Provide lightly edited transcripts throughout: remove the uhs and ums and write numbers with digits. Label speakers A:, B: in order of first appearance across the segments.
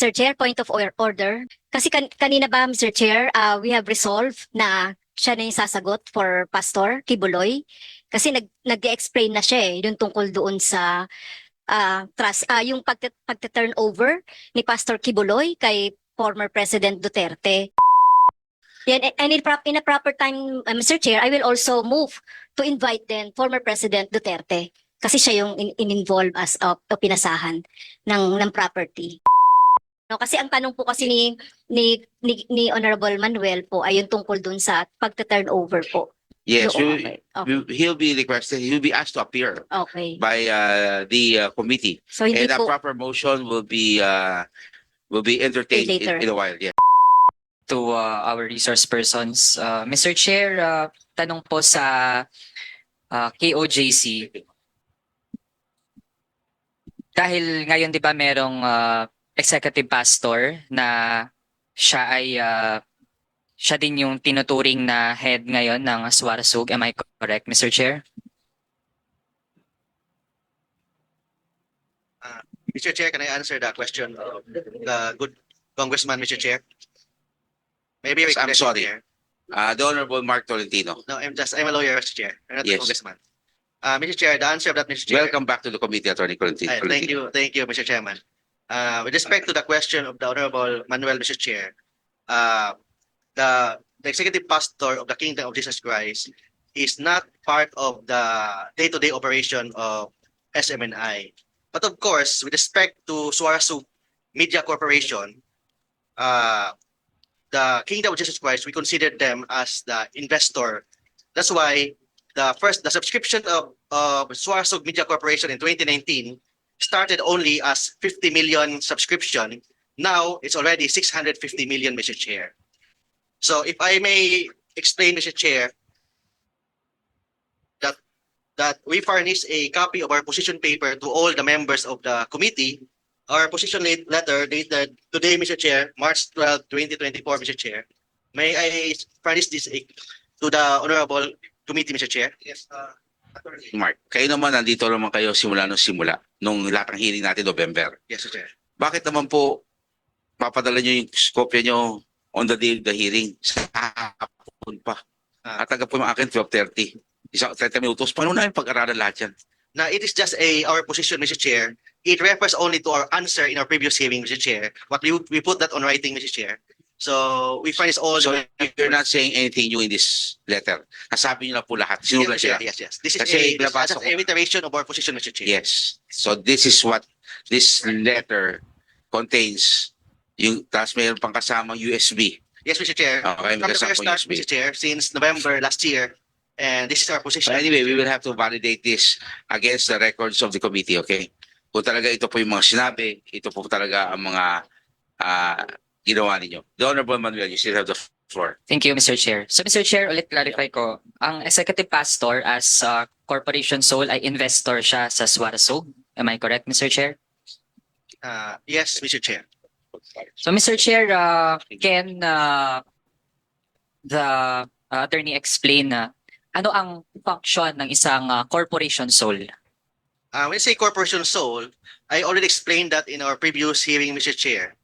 A: Mr. Chair, point of order. Kasi kanina ba, Mr. Chair, we have resolved na siya na yung sasagot for Pastor Kibuloy. Kasi nag-explain na siya yung tungkol doon sa trust, yung pagte-turn over ni Pastor Kibuloy kay former President Duterte. Yan, and in a proper time, Mr. Chair, I will also move to invite then former President Duterte. Kasi siya yung in-involve as o pinasahan ng property. No, kasi ang tanong po kasi ni Honorable Manuel po ay yung tungkol dun sa pagte-turn over po.
B: Yes,
A: Okay.
B: he'll be requested, he'll be asked to appear
A: Okay.
B: by the committee.
A: So hindi
B: And a
A: po
B: proper motion will be entertained
A: later.
B: in a while. Yeah.
C: To our resource persons. Mr. Chair, tanong po sa KOJC. Dahil ngayon 'di ba merong executive pastor na siya ay siya din yung tinuturing na head ngayon ng Suarezug. Am I correct, Mr. Chair?
D: Mr. Chair, can I answer the question of the good Congressman, Mr. Chair? Maybe
B: Yes, I'm sorry.
D: Chair.
B: The Honorable Mark Tolentino.
D: No, I'm a lawyer, Mr. Chair. I'm not a
B: Yes.
D: congressman. Mr. Chair, the answer of that, Mr. Chair.
B: Welcome back to the committee, Attorney Tolentino.
D: Thank you, Mr. Chairman. With respect to the question of the Honorable Manuel, Mr. Chair, the executive pastor of the Kingdom of Jesus Christ is not part of the day-to-day operation of SMNI. But of course, with respect to Suarezug Media Corporation, the Kingdom of Jesus Christ, we consider them as the investor. That's why the subscription of Suarezug Media Corporation in 2019 started only as 50 million subscription. Now it's already 650 million, Mr. Chair. So if I may explain, Mr. Chair, that we furnish a copy of our position paper to all the members of the committee. Our position letter dated today, Mr. Chair, March 12, 2024, Mr. Chair. May I furnish this to the Honorable Committee, Mr. Chair? Yes,
B: Mark, kayo naman nandito naman kayo simula nung lahat ng hearing natin November.
D: Yes, Mr. Chair.
B: Bakit naman po papadala nyo yung kopya nyo on the day of the hearing? Sa hapon pa. At taga po yung akin 12:30. Isang 30 minutos. Paano namin pag-aralan lahat yan?
D: Now, it is just our position, Mr. Chair. It refers only to our answer in our previous hearing, Mr. Chair. What we put that on writing, Mr. Chair. So we furnish all.
B: So you're not saying anything new in this letter. Nasabi nyo na po lahat. Sinulat sila.
D: Yes. This is
B: Kasi
D: a
B: nabasa ko.
D: reiteration of our position, Mr. Chair.
B: Yes. So this is what this letter contains. Tapos mayroon pang kasamang USB.
D: Yes, Mr. Chair.
B: Okay,
D: From the
B: kasama
D: first
B: po
D: start,
B: USB.
D: Mr. Chair, since November last year, and this is our position.
B: But anyway, we will have to validate this against the records of the committee, okay? Kung talaga ito po yung mga sinabi, ito po talaga ang mga ginawa ninyo. The Honorable Manuel, you still have the floor.
C: Thank you, Mr. Chair. So, Mr. Chair, ulit clarify ko, ang executive pastor as corporation sole ay investor siya sa Suarezug. Am I correct, Mr. Chair?
D: Yes, Mr. Chair.
C: So, Mr. Chair, can the attorney explain ano ang function ng isang corporation sole?
D: When I say corporation sole, I already explained that in our previous hearing, Mr. Chair.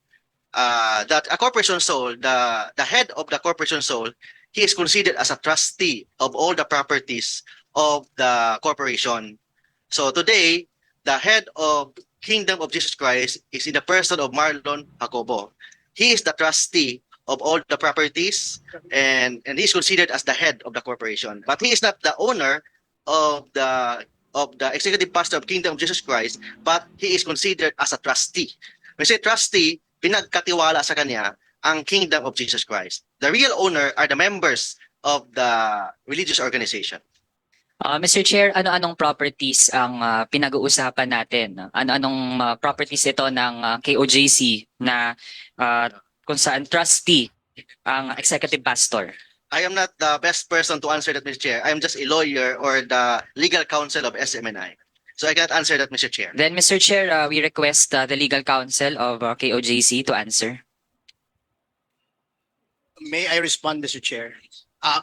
D: That a corporation sole, the head of the corporation sole, he is considered as a trustee of all the properties of the corporation. So today, the head of Kingdom of Jesus Christ is in the person of Marlon Jacobo. He is the trustee of all the properties, and he is considered as the head of the corporation. But he is not the owner of the executive pastor of Kingdom of Jesus Christ, but he is considered as a trustee. When I say trustee, pinagkatiwala sa kanya ang Kingdom of Jesus Christ. The real owner are the members of the religious organization.
C: Mr. Chair, ano-anong properties ang pinag-uusapan natin? Ano-anong properties ito ng KOJC na kung saan trustee ang executive pastor?
D: I am not the best person to answer that, Mr. Chair. I am just a lawyer or the legal counsel of SMNI. So I cannot answer that, Mr. Chair.
C: Then, Mr. Chair, we request the legal counsel of KOJC to answer.
E: May I respond, Mr. Chair?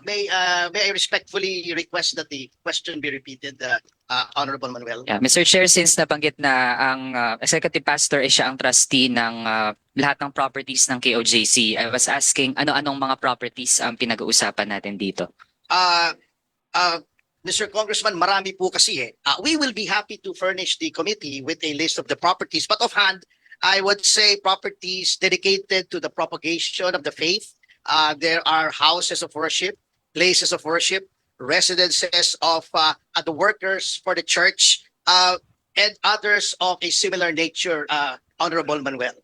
E: May I respectfully request that the question be repeated?
D: Honorable Manuel.
C: Yeah, Mr. Chair, since nabanggit na ang executive pastor ay siya ang trustee ng lahat ng properties ng KOJC, I was asking ano-anong mga properties ang pinag-uusapan natin dito?
D: Uh, Mr. Congressman, marami po kasi eh. We will be happy to furnish the committee with a list of the properties. But offhand, I would say properties dedicated to the propagation of the faith. There are houses of worship, places of worship, residences of the workers for the church, and others of a similar nature, Honorable Manuel.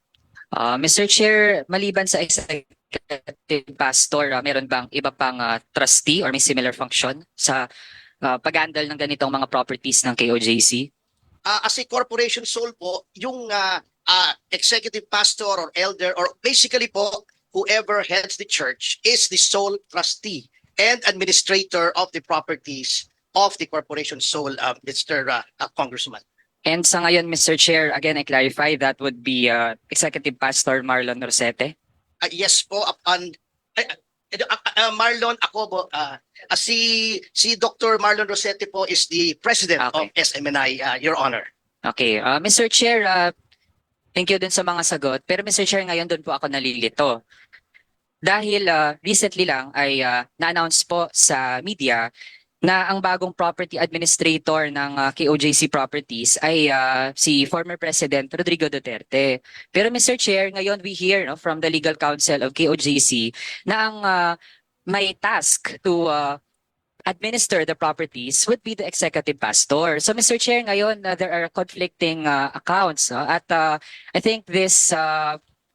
C: Mr. Chair, maliban sa executive pastor, meron bang iba pang trustee or may similar function sa pag-handle ng ganitong mga properties ng KOJC?
D: As a corporation sole po, yung executive pastor or elder or basically po, whoever heads the church is the sole trustee and administrator of the properties of the corporation sole, Mr. Congressman.
C: And sa ngayon, Mr. Chair, again, I clarify that would be Executive Pastor Marlon Rosete.
D: Yes po, Marlon Acobo, si Dr. Marlon Rosete po is the president of SMNI, Your Honor.
C: Okay, Mr. Chair, thank you dun sa mga sagot. Pero Mr. Chair, ngayon dun po ako nalilito. Dahil recently lang ay na-announce po sa media na ang bagong property administrator ng KOJC Properties ay si former President Rodrigo Duterte. Pero Mr. Chair, ngayon we hear from the legal counsel of KOJC na ang may task to administer the properties would be the executive pastor. So Mr. Chair, ngayon there are conflicting accounts at I think this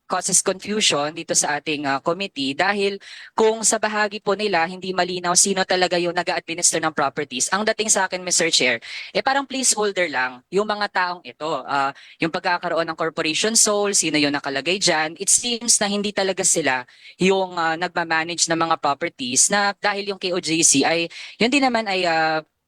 C: causes confusion dito sa ating committee dahil kung sa bahagi po nila hindi malinaw sino talaga yung nag-a-administer ng properties. Ang dating sa akin, Mr. Chair, parang placeholder lang yung mga taong ito. Yung pagkakaroon ng corporation sole, sino yung nakalagay dyan, it seems na hindi talaga sila yung nagmamanage ng mga properties na dahil yung KOJC ay, yun din naman ay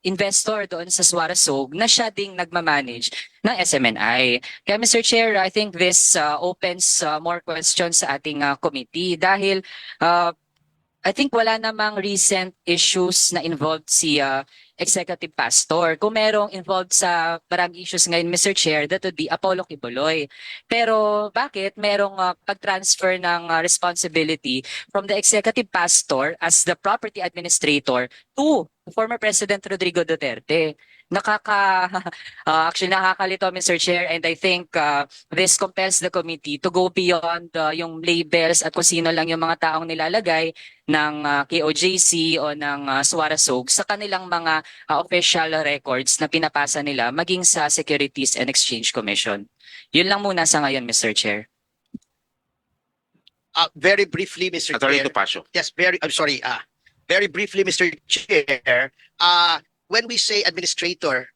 C: investor doon sa Suarezog na siya ding nagmamanage ng SMNI. Kaya Mr. Chair, I think this opens more questions sa ating committee dahil I think wala namang recent issues na involved si executive pastor. Kung merong involved sa maraming issues ngayon, Mr. Chair, that would be Apollo Kibuloy. Pero bakit merong pag-transfer ng responsibility from the executive pastor as the property administrator to former President Rodrigo Duterte? Actually nakakalito, Mr. Chair, and I think this compels the committee to go beyond yung labels at kung sino lang yung mga taong nilalagay ng KOJC o ng Suarezog sa kanilang mga official records na pinapasa nila maging sa Securities and Exchange Commission. Yun lang muna sa ngayon, Mr. Chair.
D: Very briefly, Mr.
B: Attorney
D: Chair.
B: Topacio.
D: Yes, very briefly, Mr. Chair. When we say administrator,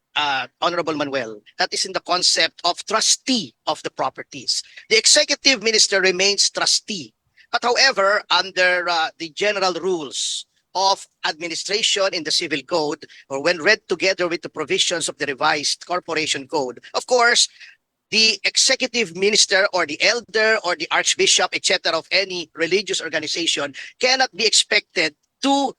D: Honorable Manuel, that is in the concept of trustee of the properties. The executive minister remains trustee. But however, under the general rules of administration in the civil code, or when read together with the provisions of the revised corporation code, of course, the executive minister or the elder or the archbishop, etc., of any religious organization cannot be expected to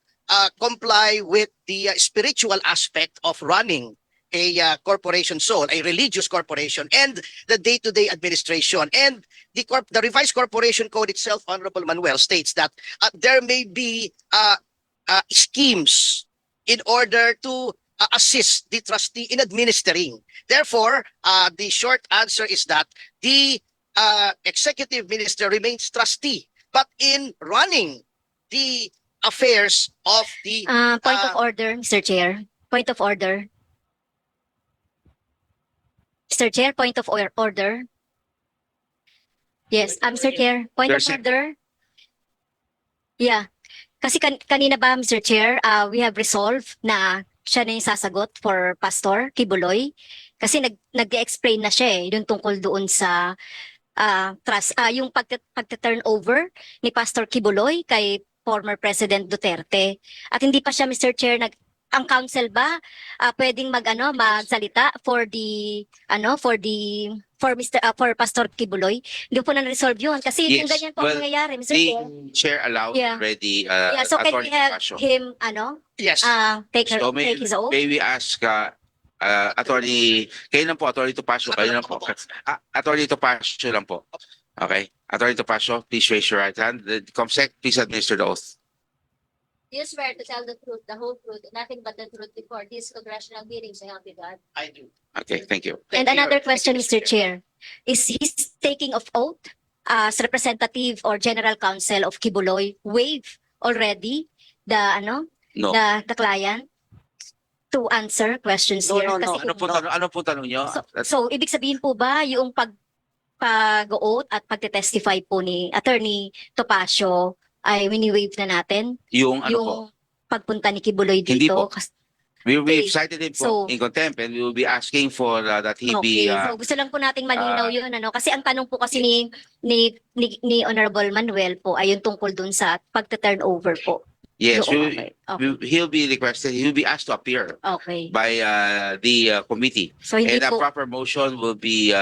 D: comply with the spiritual aspect of running a corporation sole, a religious corporation, and the day-to-day administration. And the revised corporation code itself, Honorable Manuel, states that there may be schemes in order to assist the trustee in administering. Therefore, the short answer is that the executive minister remains trustee, but in running the affairs of the
A: Point of order, Mr. Chair. Point of order. Mr. Chair, point of order. Yes, Mr. Chair, point of
B: There's a-
A: order. Yeah. Kasi kanina ba, Mr. Chair, we have resolved na siya na yung sasagot for Pastor Kibuloy. Kasi nag-explain na siya yung tungkol doon sa trust, yung pagta-turnover ni Pastor Kibuloy kay former President Duterte. At hindi pa siya, Mr. Chair, ang council ba pwedeng magsalita for Pastor Kibuloy? Hindi po na resolve yun kasi yung
B: Yes.
A: ganyan po ang
B: Well,
A: nangyayari, Mr.
B: The
A: Chair.
B: chair allowed
A: Yeah.
B: already
A: Yeah, so can we
B: Attorney
A: have
B: Topacio.
A: him
D: yes.
A: take
B: So
A: his oath?
B: may we ask Attorney, kayo lang po, Attorney Topacio, kayo lang po. Attorney Topacio lang po. Okay. Attorney Topacio, please raise your right hand. The COMSEC, please administer the oath.
A: Do you swear to tell the truth, the whole truth, and nothing but the truth before this congressional hearing, so help you God?
D: I do.
B: Okay, thank you.
A: And another question, Mr. Chair. Is his taking of oath as representative or general counsel of Kibuloy waive already the
B: No.
A: the client to answer questions
B: No,
A: here?
B: no, no.
A: Kasi
B: Ano po tanong nyo?
A: so ibig sabihin po ba yung pag-oath at pagte-testify po ni Attorney Topacio ay wini-waive na natin
B: Yung ano po?
A: yung pagpunta ni Kibuloy
B: Hindi
A: dito?
B: po. We've
A: Okay.
B: cited him po
A: So-
B: in contempt and we will be asking for that he be
A: Okay, so gusto lang po nating malinaw yun, kasi ang tanong po kasi ni Honorable Manuel po ay yung tungkol dun sa pagte-turnover po.
B: yes,
A: Doon, okay.
B: he'll be requested, he'll be asked to appear
A: Okay.
B: by the committee.
A: So hindi
B: And a
A: po,
B: proper motion will be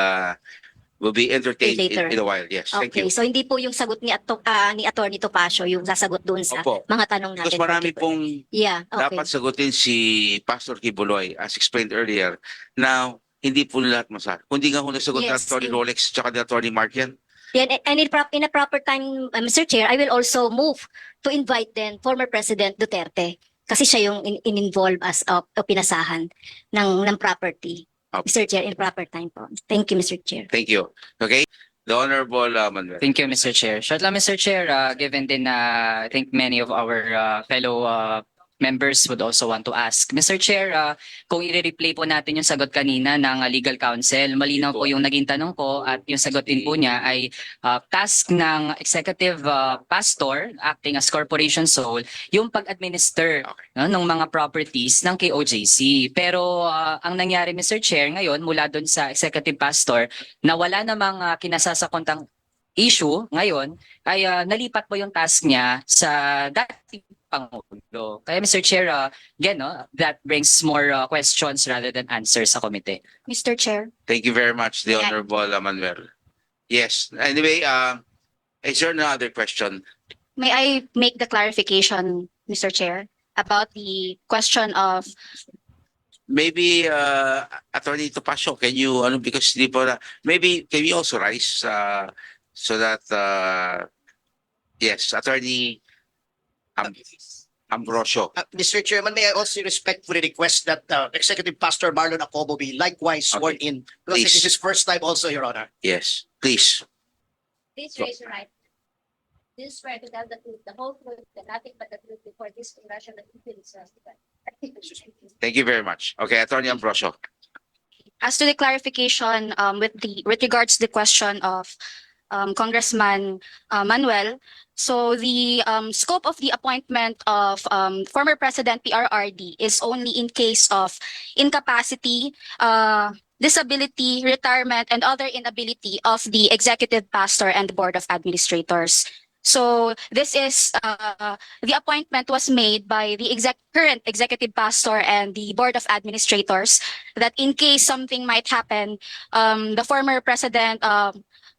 B: entertained
A: Later.
B: in a while. Yes, thank
A: okay,
B: you.
A: so hindi po yung sagot ni Attorney Topacio yung sasagot dun sa
B: Opo.
A: mga tanong natin.
B: Because marami
A: for
B: pong
A: Yeah, okay.
B: dapat sagutin si Pastor Kibuloy as explained earlier. Now, hindi po lahat masagot. Kundi nga kung nasagot na
A: Yes,
B: Attorney Rolex tsaka ni Attorney Mark yan.
A: Yan, and in a proper time, Mr. Chair, I will also move to invite then former President Duterte kasi siya yung in-involve as pinasahan ng property.
B: Okay.
A: Mr. Chair, in proper time po. Thank you, Mr. Chair.
B: Thank you. Okay? The Honorable Manuel.
C: Thank you, Mr. Chair. Short lang, Mr. Chair, given din I think many of our fellow members would also want to ask. Mr. Chair, kung i-replay po natin yung sagot kanina ng legal counsel, malinaw po yung naging tanong ko at yung sagot din po niya ay task ng executive pastor acting as corporation sole yung pag-administer ng mga properties ng KOJC. Pero ang nangyari, Mr. Chair, ngayon mula doon sa executive pastor na wala namang kinasasakontang issue ngayon ay nalipat po yung task niya sa dating Pangulo. Kaya Mr. Chair, again, that brings more questions rather than answers sa komite.
A: Mr. Chair.
B: Thank you very much, the
A: Yeah.
B: Honorable Manuel. Yes. Anyway, is there another question?
E: May I make the clarification, Mr. Chair, about the question of
B: Maybe Attorney Topacio, can you because di po maybe can you also rise so that yes, Attorney Ambrosio.
F: Mr. Chairman, may I also respectfully request that Executive Pastor Marlon Acobo be likewise sworn in because
B: Please.
F: this is his first time also, Your Honor.
B: Yes, please.
A: Please raise your right. Do you swear to tell the truth, the whole truth, and nothing but the truth before this congressional hearing, so help you God?
B: Thank you very much. Okay, Attorney Ambrosio.
E: as to the clarification with regards to the question of Congressman Manuel. So the scope of the appointment of former President PRRD is only in case of incapacity, disability, retirement, and other inability of the executive pastor and the board of administrators. So this is the appointment was made by the current executive pastor and the board of administrators that in case something might happen, the former president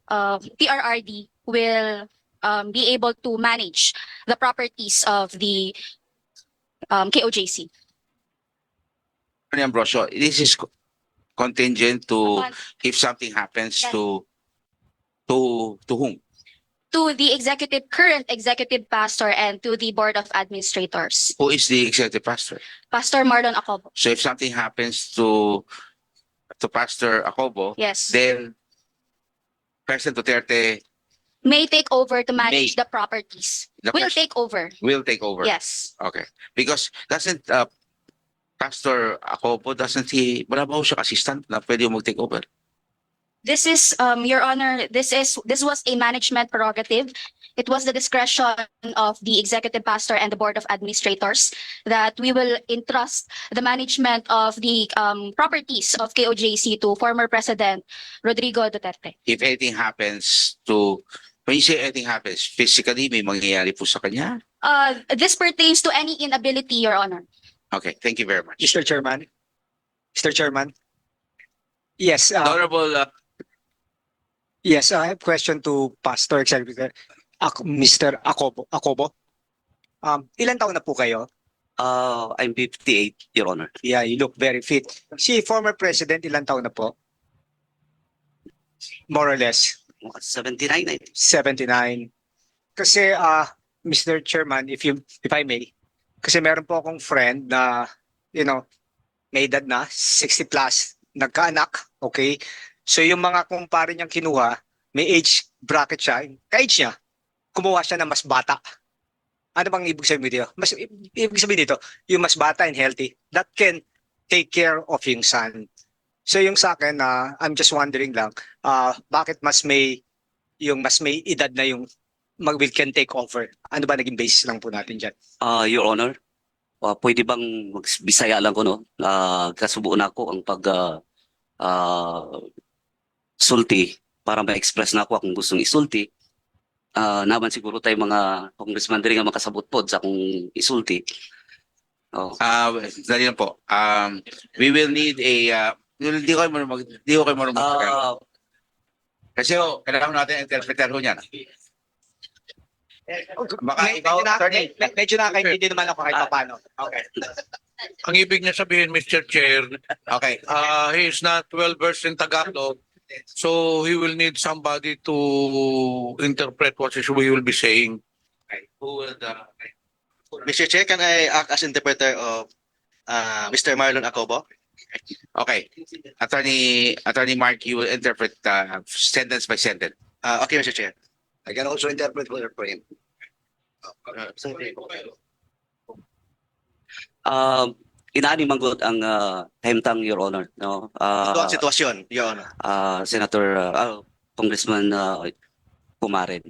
E: PRRD will be able to manage the properties of the KOJC.
B: Attorney Ambrosio, this is contingent to
E: Upon-
B: if something happens
E: Yes.
B: to whom?
E: To the current executive pastor and to the board of administrators.
B: Who is the executive pastor?
E: Pastor Marlon Acobo.
B: So if something happens to Pastor Acobo,
E: Yes.
B: then President Duterte
E: May take over to manage
B: May.
E: the properties.
B: the
E: Will
B: pres-
E: take over.
B: will take over.
E: Yes.
B: Okay. Because doesn't Pastor Acobo, doesn't he, wala ba ho siya assistant na pwede mo mag-take over?
E: This is, Your Honor, this was a management prerogative. It was the discretion of the executive pastor and the board of administrators that we will entrust the management of the properties of KOJC to former President Rodrigo Duterte.
B: If anything happens to, when you say anything happens, physically may mangyayari po sa kanya?
E: This pertains to any inability, Your Honor.
B: Okay, thank you very much.
G: Mr. Chairman. Mr. Chairman. Yes,
B: The Honorable
G: yes, I have question to Pastor Executive Mr. Acobo. Ilan taon na po kayo?
H: I'm 58, Your Honor.
G: Yeah, you look very fit. Si former president, ilang taon na po? More or less,
H: 79, I think.
G: 79. Kasi, Mr. Chairman, if I may, kasi meron po akong friend na, may edad na, 60 plus, nagkaanak, okay? So yung mga kumpare niyang kinuha, may age bracket siya, ka-age niya, kumuha siya ng mas bata. Ano bang ibig sabihin dito? Ibig sabihin dito, yung mas bata and healthy, that can take care of yung son. So yung sa akin, I'm just wondering lang, bakit mas may edad na yung can take over? Ano ba naging basis lang po natin dyan?
H: Your Honor, pwede bang magbisaya lang ko, no? Kasubuan ako ang sulti para ma-express na ako kung gustong isulti. Naman siguro tayo mga congressman din nga makasabot po sa akong isulti.
B: Dali lang po. We will need hindi ko kayo marunong mag-Tagalog. Kasi kailangan natin interpreter ko niyan. Baka ikaw, attorney.
G: Medyo nakakaintindi naman ako kahit paano. Okay.
I: Ang ibig niya sabihin, Mr. Chair,
B: Okay.
I: he is not well versed in Tagalog, so he will need somebody to interpret what we will be saying.
B: Who will
D: Mr. Chair, can I act as interpreter of Mr. Marlon Acobo?
B: Okay. Attorney Mark, you will interpret sentence by sentence.
D: Okay, Mr. Chair.
F: I can also interpret for him.
H: Inaani manggod ang hemtang, Your Honor, no?
D: Ito ang sitwasyon, Your Honor.
H: Congressman Pumarin.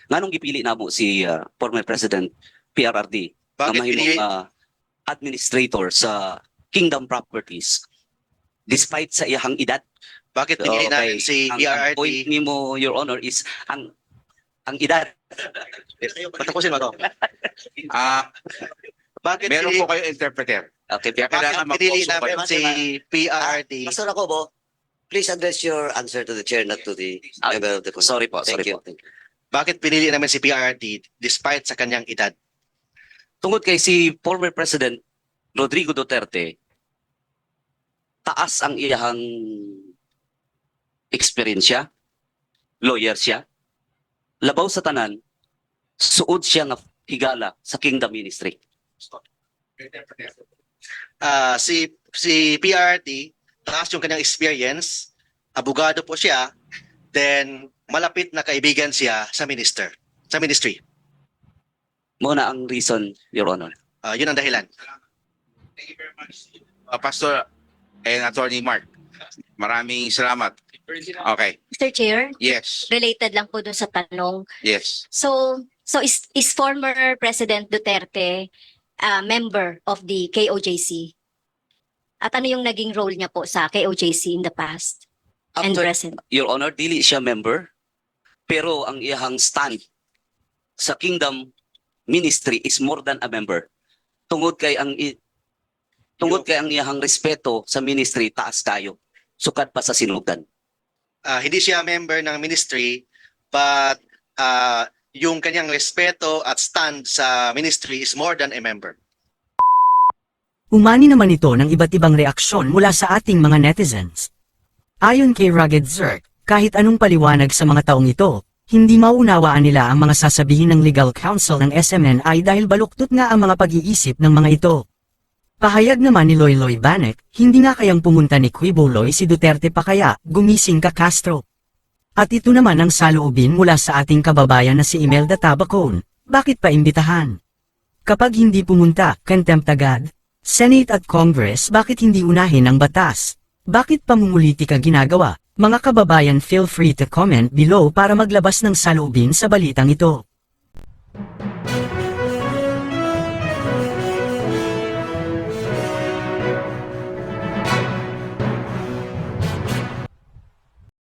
H: Nganong gipili na mo si former President PRRD na
D: Bakit pinili,
H: mahimong administrator sa Kingdom Properties despite sa iyang edad?
D: bakit pinili namin si
H: ang point
D: PRRD?
H: nimo, Your Honor, is ang edad.
D: Patapusin mo to. Bakit
B: Meron
D: pinili,
B: po kayo interpreter.
H: Okay,
B: Kaya kailangan
D: bakit pinili
B: mag-focus
D: namin
B: kayo.
D: si PRRD?
J: Pastor Acobo, please address your answer to the chair, not to the member of the committee.
H: Sorry po,
J: Thank
H: sorry
J: you.
H: po.
D: Bakit pinili namin si PRRD despite sa kanyang edad?
H: Tungod kay si former President Rodrigo Duterte, taas ang iyang experience, lawyer siya, labaw sa tanan, suod siya nga higala sa Kingdom Ministry.
D: Si PRRD, taas yung kanyang experience, abogado po siya, then malapit na kaibigan siya sa ministry.
H: Muna ang reason, Your Honor.
D: Yun ang dahilan.
B: Thank you very much. Pastor and Attorney Mark. Maraming salamat. Okay.
A: Mr. Chair,
B: Yes.
A: related lang po dun sa tanong.
B: Yes.
A: So is former President Duterte member of the KOJC? At ano yung naging role niya po sa KOJC in the past and present?
H: Your Honor, dili siya member, pero ang iyang stand sa Kingdom Ministry is more than a member. Tungod kay ang iyang respeto sa ministry taas kayo. Sukat pa sa sinugdan.
D: Hindi siya member ng ministry, but yung kanyang respeto at stand sa ministry is more than a member.
K: Umani naman ito ng iba't ibang reaksyon mula sa ating mga netizens. Ayon kay Rugged Zerk, kahit anong paliwanag sa mga taong ito, hindi maunawaan nila ang mga sasabihin ng legal counsel ng SMNI dahil baluktot nga ang mga pag-iisip ng mga ito. Pahayag naman ni Loyloy Banek, hindi nga kayang pumunta ni Quibuloy si Duterte pa kaya, gumising ka Castro. At ito naman ang saloobin mula sa ating kababayan na si Imelda Tabacon, bakit pa imbitahan? Kapag hindi pumunta, contempt agad. Senate at Congress, bakit hindi unahin ang batas? Bakit pamumulitika ginagawa? Mga kababayan, feel free to comment below para maglabas ng saloobin sa balitang ito.